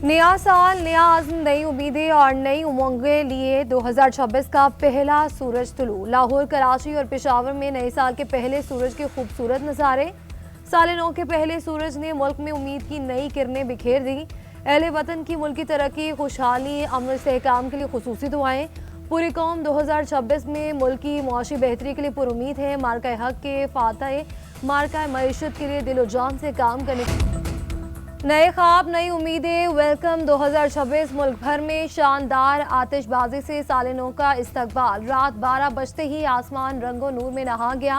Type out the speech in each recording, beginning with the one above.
नया साल, नया आज़म, नई उम्मीदें और नई उमंगें लिए 2026 का पहला सूरज तुलू। लाहौर, कराची और पेशावर में नए साल के पहले सूरज के खूबसूरत नज़ारे। साल नौ के पहले सूरज ने मुल्क में उम्मीद की नई किरणें बिखेर दी। अहले वतन की मुल्की तरक्की, खुशहाली, अमन इस्तेहकाम के लिए खुसूसी दुआएं। पूरी कौम 2026 में मुल्क की मुआशी बेहतरी के लिए पुरुमीद है। मार्का हक के फातह, मार्का मईशत के लिए दिलो जान से काम करने। नए ख्वाब, नई उम्मीदें, वेलकम 2026। मुल्क भर में शानदार आतिशबाजी से साल नौ का इस्तकबाल। रात 12 बजते ही आसमान रंगो नूर में नहा गया।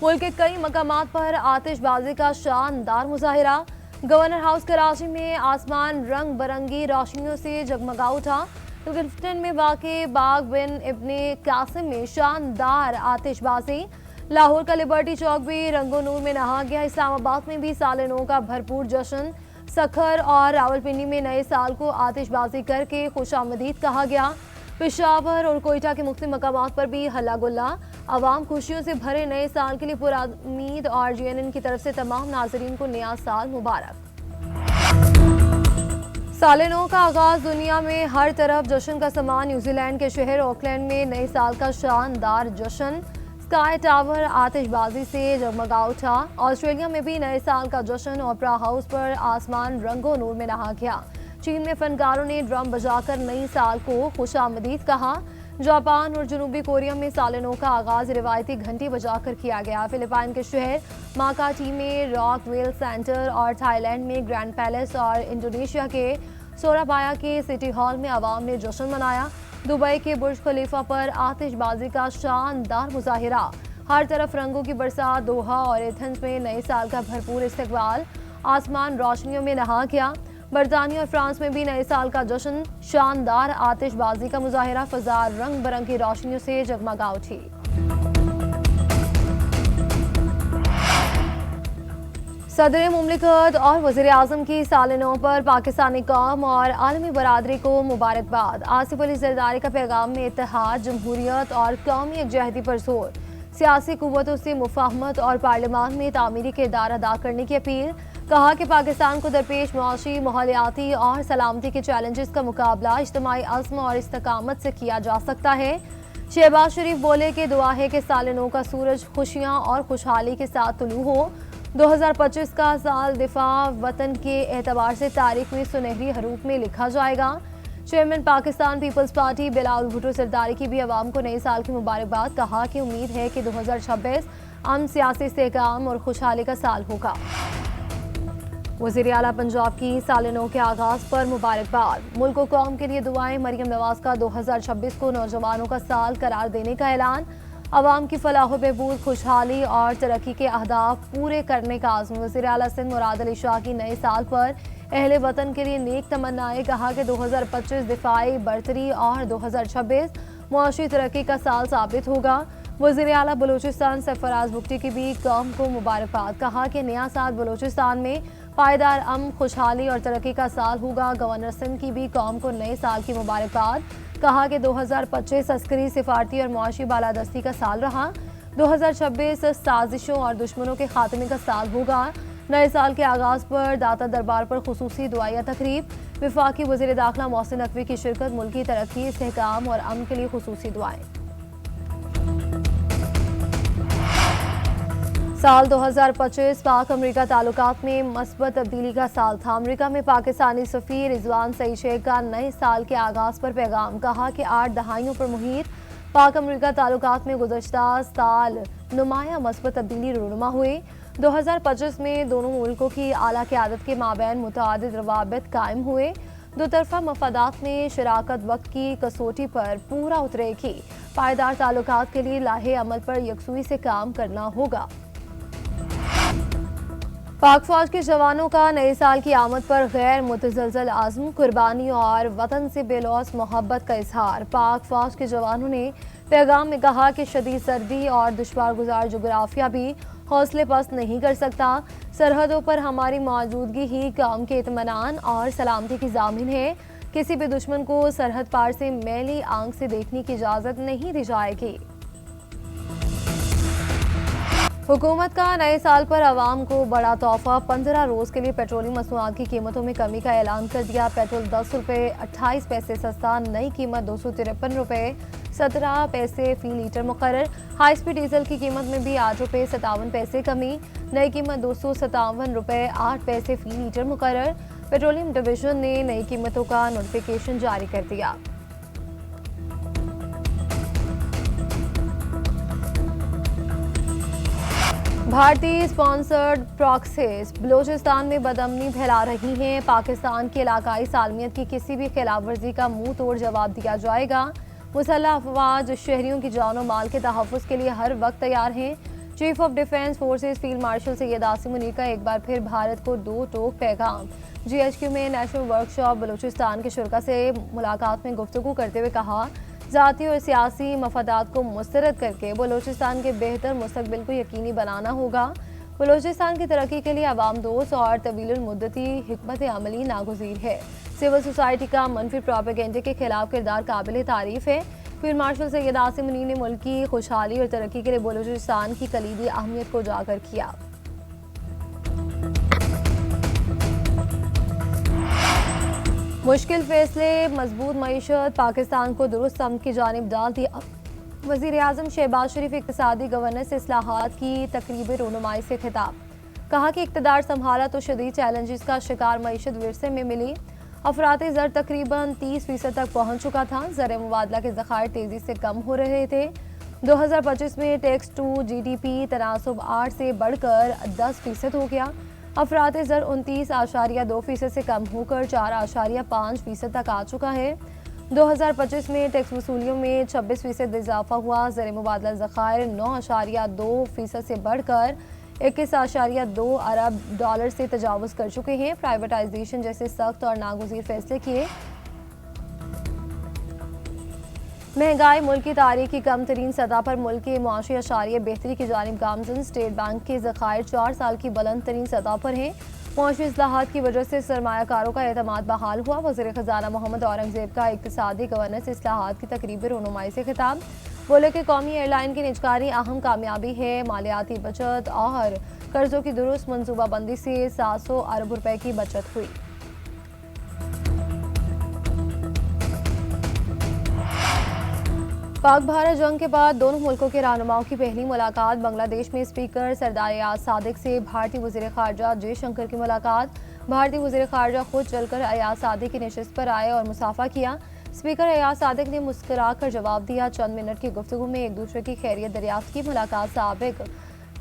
मुल्क के कई मकामात पर आतिशबाजी का शानदार मुजाहिरा। गवर्नर हाउस कराची में आसमान रंग बरंगी रोशनियों से जगमगा उठा। गिल्फ्टन में वाक़े बाग बिन इब्ने कासिम में शानदार आतिशबाजी। लाहौर का लिबर्टी चौक भी रंगो नूर में नहा गया। इस्लामाबाद में भी साल नौ का भरपूर जश्न। सखर और रावलपिंडी में नए साल को आतिशबाजी करके खुशामदीद कहा गया। पेशावर और कोयटा के मुख्तलिफ मकामात पर भी हल्ला गुल्ला। आवाम खुशियों से भरे नए साल के लिए पुरामीद और GNN की तरफ से तमाम नाजरीन को नया साल मुबारक। साल नौ का आगाज दुनिया में हर तरफ जश्न का समान। न्यूजीलैंड के शहर ऑकलैंड में नए साल का शानदार जश्न। स्काई टावर आतिशबाजी से जगमगा उठा। ऑस्ट्रेलिया में भी नए साल का जश्न। ओपरा हाउस पर आसमान रंगो नूर में नहा गया। चीन में फनकारों ने ड्रम बजाकर नई साल को खुशामदीद कहा। जापान और जनूबी कोरिया में साल नौ का आगाज रिवायती घंटी बजाकर किया गया। फिलिपाइन के शहर माकाटी में रॉक वेल सेंटर और थाईलैंड में ग्रैंड पैलेस और इंडोनेशिया के सोराबाया के सिटी हॉल में आवाम ने जश्न मनाया। दुबई के बुर्ज खलीफा पर आतिशबाजी का शानदार मुजाहिरा। हर तरफ रंगों की बरसात। दोहा और एथेंस में नए साल का भरपूर इस्तकबाल। आसमान रोशनियों में नहा गया। बरतानिया और फ्रांस में भी नए साल का जश्न। शानदार आतिशबाजी का मुजाहिरा। फजा रंग बिरंगी रोशनियों से जगमगा उठी। सदर मुमलिकत और वज़ीर आज़म की साल नौ पर पाकिस्तानी कौम और आलमी बरादरी को मुबारकबाद। आसिफ अली ज़रदारी का पैगाम में इत्तेहाद, जमहूरियत और कौमी यकजहती पर जोर। सियासी कुव्वतों से मुफाहमत और पार्लियामान में तामीरी किरदार अदा करने की अपील। कहा कि पाकिस्तान को दरपेश मुआशी, माहौलियाती और सलामती के चैलेंजेस का मुकाबला इज्तिमाई अज़्म और इस्तकामत से किया जा सकता है। शहबाज शरीफ बोले कि दुआ है कि साल नौ का सूरज खुशियाँ और खुशहाली के साथ तुलू हो। 2025 का साल दिफा वतन के एतबार से तारीख में सुनहरी हरूफ में लिखा जाएगा। Chairman Pakistan peoples party Bilawal Bhutto Zardari की भी आवाम को नए साल की मुबारकबाद। कहा कि उम्मीद है कि 2026 अमन, सियासी इस्तेहकाम और खुशहाली का साल होगा। वज़ीर आला पंजाब की साल नौ के आगाज पर मुबारकबाद। मुल्क व कौम के लिए दुआएं। मरियम नवाज का 2026 को नौजवानों का साल करार देने का ऐलान। अवाम की फलाह बहबूद, खुशहाली और तरक्की के अहदाफ पूरे करने का आज़म। वज़ीर आला सिंध मुराद अली शाह की नए साल पर अहले वतन के लिए नेक तमन्नाएं। कहा कि 2025 दिफाई बरतरी और 2026 मुआशी तरक्की का साल साबित होगा। वज़ीर आला बलूचिस्तान सरफराज बुगटी की भी कौम को मुबारकबाद। कहा कि नया साल बलूचिस्तान में पायदार अमन, खुशहाली और तरक्की का साल होगा। गवर्नर सिंध की भी कौम को नए साल की मुबारकबाद। कहा कि 2025 अस्करी, सिफारती और मुआशी बालादस्ती का साल रहा। 2026 साजिशों और दुश्मनों के खात्मे का साल होगा। नए साल के आगाज पर दाता दरबार पर खुसूसी दुआया तकरीब। वफाकी वज़ीर दाखिला मोहसिन नकवी की शिरकत। मुल्की तरक्की, इस्तेहकाम और अमन के लिए खुसूसी दुआएं। साल 2025 पाक अमरीका ताल्लुकात में मस्बत तब्दीली का साल था। अमरीका में पाकिस्तानी सफ़ीर रिजवान सईद शेख का नए साल के आगाज पर पैगाम। कहा कि 8 दहाइयों पर मुहित पाक अमरीका ताल्लुकात में गुज़श्ता साल नुमाया मस्बत तब्दीली रूनुमा हुई। 2025 में दोनों मुल्कों की आला क़यादत के माबैन मुतअद्दिद रवाबित कायम हुए। दो तरफा मफादात में शराकत वक्त की कसौटी पर पूरा उतरेगी। पायदार ताल्लुकात के लिए लाहे अमल पर यकसुई से काम करना होगा। पाक फौज के जवानों का नए साल की आमद पर गैर मुतज़लज़ल आज़म, कुर्बानी और वतन से बेलौस मोहब्बत का इजहार। पाक फौज के जवानों ने पैगाम में कहा कि शदीद सर्दी और दुश्वार गुजार जोग्राफिया भी हौसले पस्त नहीं कर सकता। सरहदों पर हमारी मौजूदगी ही कौम के इत्मीनान और सलामती की ज़ामिन है। किसी भी दुश्मन को सरहद पार से मैली आंख से देखने की इजाज़त नहीं दी जाएगी। हुकूमत का नए साल पर आवाम को बड़ा तोहफा। 15 रोज के लिए पेट्रोलियम मसनूआत की कीमतों में कमी का ऐलान कर दिया। पेट्रोल 10 रुपये 28 पैसे सस्ता, नई कीमत 253 रुपये 17 पैसे फी लीटर मुकर्रर। हाई स्पीड डीजल की कीमत में भी 8 रुपये 57 पैसे कमी, नई कीमत 257 रुपये 8 पैसे फी लीटर मुकर्रर। पेट्रोलियम डिवीजन ने नई कीमतों का नोटिफिकेशन जारी कर दिया। भारतीय स्पॉन्सर्ड प्रॉक्सीज बलूचिस्तान में बदअमनी फैला रही हैं। पाकिस्तान की इलाकाई सालमियत की किसी भी खिलाफ वर्जी का मुंह तोड़ जवाब दिया जाएगा। मुसल्लह अफवाज शहरियों की जान और माल के तहफ़्फ़ुज़ के लिए हर वक्त तैयार हैं। Chief of defence forces field marshal Syed Asim Munir का एक बार फिर भारत को दो टोक पैगाम। GHQ में नेशनल वर्कशॉप बलूचिस्तान के शुरा से मुलाकात में गुफ्तगू करते हुए कहा, ज़ाती और सियासी मफादात को मुस्तरद करके बलूचिस्तान के बेहतर मुस्तकबिल को यकीनी बनाना होगा। बलूचिस्तान की तरक्की के लिए अवाम दोस्त और तवील मुद्दती हिकमत अमली नागुज़ीर है। सिविल सोसाइटी का मनफी प्रोपेगेंडे के खिलाफ किरदार काबिल तारीफ है। फील्ड मार्शल सैयद आसिम मुनीर ने मुल्क की खुशहाली और तरक्की के लिए बलूचिस्तान की कलीदी अहमियत को उजागर किया। मुश्किल फैसले, मजबूत मईशत पाकिस्तान को दुरुस्त समत की जानिब डाल दिया। वज़ीर आज़म शहबाज शरीफ इक़्तिसादी गवर्नेंस इस्लाहात की तकरीब रोनुमाई से खिताब। कहा कि इक़्तिदार संभाला तो शदीद चैलेंजेस का शिकार मईशत विरसे में मिली। अफरात ज़र तकरीबन 30% तक पहुँच चुका था। ज़र मुबादला के ज़खायर तेज़ी से कम हो रहे थे। 2025 में टैक्स टू GDP तनासुब 8 से बढ़कर 10% हो गया। अफरात ज़र 29.2% से कम होकर 4.5% तक आ चुका है। 2025 में टैक्स वसूलियों में 26% इजाफा हुआ। ज़र मुबादला ज़खायर 9.2% से बढ़कर 21.2 अरब डॉलर से तजावुज़ कर चुके हैं। प्राइवेटाइजेशन जैसे सख्त और नागुज़ीर फैसले किए। महंगाई मुल्क की तारीख की कम तरीन सतह पर मुल्क के मुआशी अशारिया बेहतरी की जानिब गामजन। स्टेट बैंक के ज़खायर 4 साल की बुलंद तरीन सतह पर हैं। मुआशी इस्लाहात की वजह से सरमायाकारों का एतमाद बहाल हुआ। वज़ीर ख़जाना मोहम्मद औरंगज़ेब का इक़्तिसादी गवर्नेंस इस्लाहात की तकरीब रोनुमाई से खिताब। बोले कि कौमी एयरलाइन की निजकारी अहम कामयाबी है। मालियाती बचत और कर्जों की दुरुस्त मनसूबाबंदी से 700 अरब रुपए की बचत हुई। पाक भारत जंग के बाद दोनों मुल्कों के रहनुमाओं की पहली मुलाकात। बांग्लादेश में स्पीकर सरदार अयाज सादिक से भारतीय वज़ीर ख़ारजा जयशंकर की मुलाकात। भारतीय वज़ीर ख़ारजा खुद चलकर अयाज सादिक की नशिस्त पर आए और मुसाफा किया। स्पीकर अयाज सादिक ने मुस्कुरा कर जवाब दिया। चंद मिनट की गुफ्तगू में एक दूसरे की खैरियत दरियाफ्त की। मुलाकात साबिक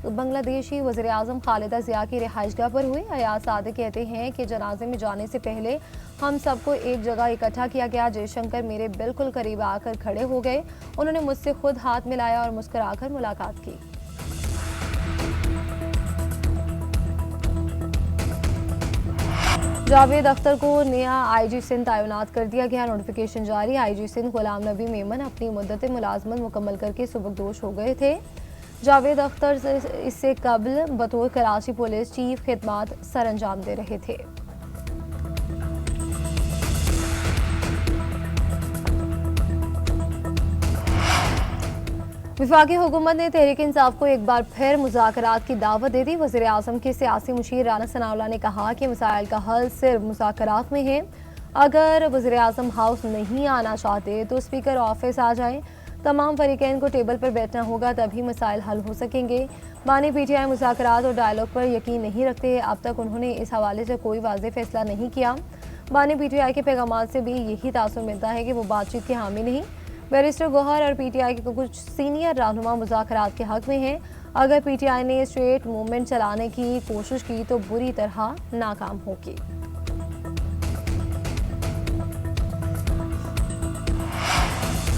बांग्लादेशी वज़ीर आज़म खालिदा ज़िया की रिहाइशगाह पर हुई। अयाज सादिक कहते हैं कि जनाजे में जाने से पहले हम सबको एक जगह इकट्ठा किया गया। जयशंकर मेरे बिल्कुल करीब आकर खड़े हो गए। उन्होंने मुझसे खुद हाथ मिलाया और मुस्कुराकर मुलाकात की। जावेद अख्तर को नया IG सिंध तैनात कर दिया गया। नोटिफिकेशन जारी। IG सिंध गुलाम नबी मेमन अपनी मुद्दत मुलाजमत मुकम्मल करके सुबकदोश हो गए थे। जावेद अख्तर इससे कबल बतौर कराची पुलिस चीफ खिदमात सर अंजाम दे रहे थे। वफाकी हुकूमत ने तहरीक इंसाफ को एक बार फिर मुज़ाकरात की दावत दे दी। वज़ीर आज़म के सियासी मुशीर राना सनाउल्लाह ने कहा कि मसाइल का हल सिर्फ मुज़ाकरात में है। अगर वज़ीर आज़म हाउस नहीं आना चाहते तो स्पीकर ऑफिस आ जाएं। तमाम फरीकैन को टेबल पर बैठना होगा, तभी मसाइल हल हो सकेंगे। बानी PTI मुज़ाकरात और डायलॉग पर यकीन नहीं रखते। अब तक उन्होंने इस हवाले से कोई वाज़ेह फैसला नहीं किया। बानी PTI के पैगामात से भी यही तासुर मिलता है कि वो बातचीत के हामी नहीं। बैरिस्टर गौहर और PTI के कुछ सीनियर रहनुमा मुज़ाकरात के हक में हैं। अगर PTI ने स्ट्रेट मूवमेंट चलाने की कोशिश की तो बुरी तरह नाकाम होगी।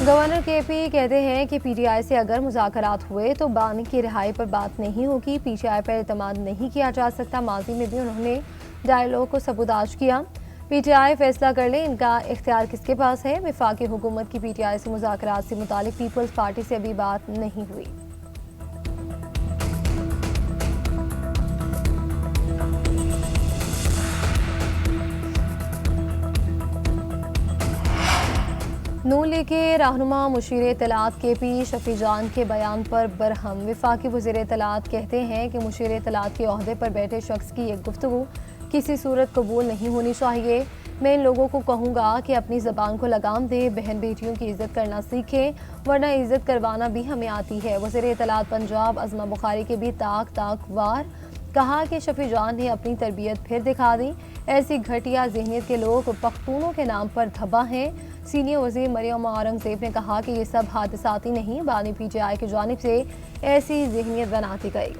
गवर्नर KP कहते हैं कि PTI से अगर मुज़ाकरात हुए तो बानी की रिहाई पर बात नहीं होगी। PTI पर एतमाद नहीं किया जा सकता। माजी में भी उन्होंने डायलॉग को सबूताज किया। PTI फैसला कर ले, इनका इख्तियार किसके पास है। वफाकी हुकूमत की PTI से मुज़ाकरात से मुतालिक पीपल्स पार्टी से अभी बात नहीं हुई। नून लीग के रहनुमा मुशीर इत्तलात KP शफी जान के बयान पर बरहम। वफाकी वज़ीर इत्तलात कहते हैं कि मुशीर इत्तलात के ओहदे पर बैठे शख्स की एक गुफ्तगू किसी सूरत कबूल नहीं होनी चाहिए। मैं इन लोगों को कहूँगा कि अपनी ज़बान को लगाम दे, बहन बेटियों की इज़्ज़त करना सीखें, वरना इज़्ज़त करवाना भी हमें आती है। वज़ीर इत्तलात पंजाब अज़मा बुखारी के भी ताक वार कहा कि शफी जान ने अपनी तरबियत फिर दिखा दी। ऐसी घटिया जहनीत के लोग पख्तूनों के नाम पर धब्बा हैं। सीनियर वज़ीर मरियम औरंगज़ेब ने कहा कि ये सब हादसाती नहीं, बानी PTI की जानिब से ऐसी जहनीत बनाती गई।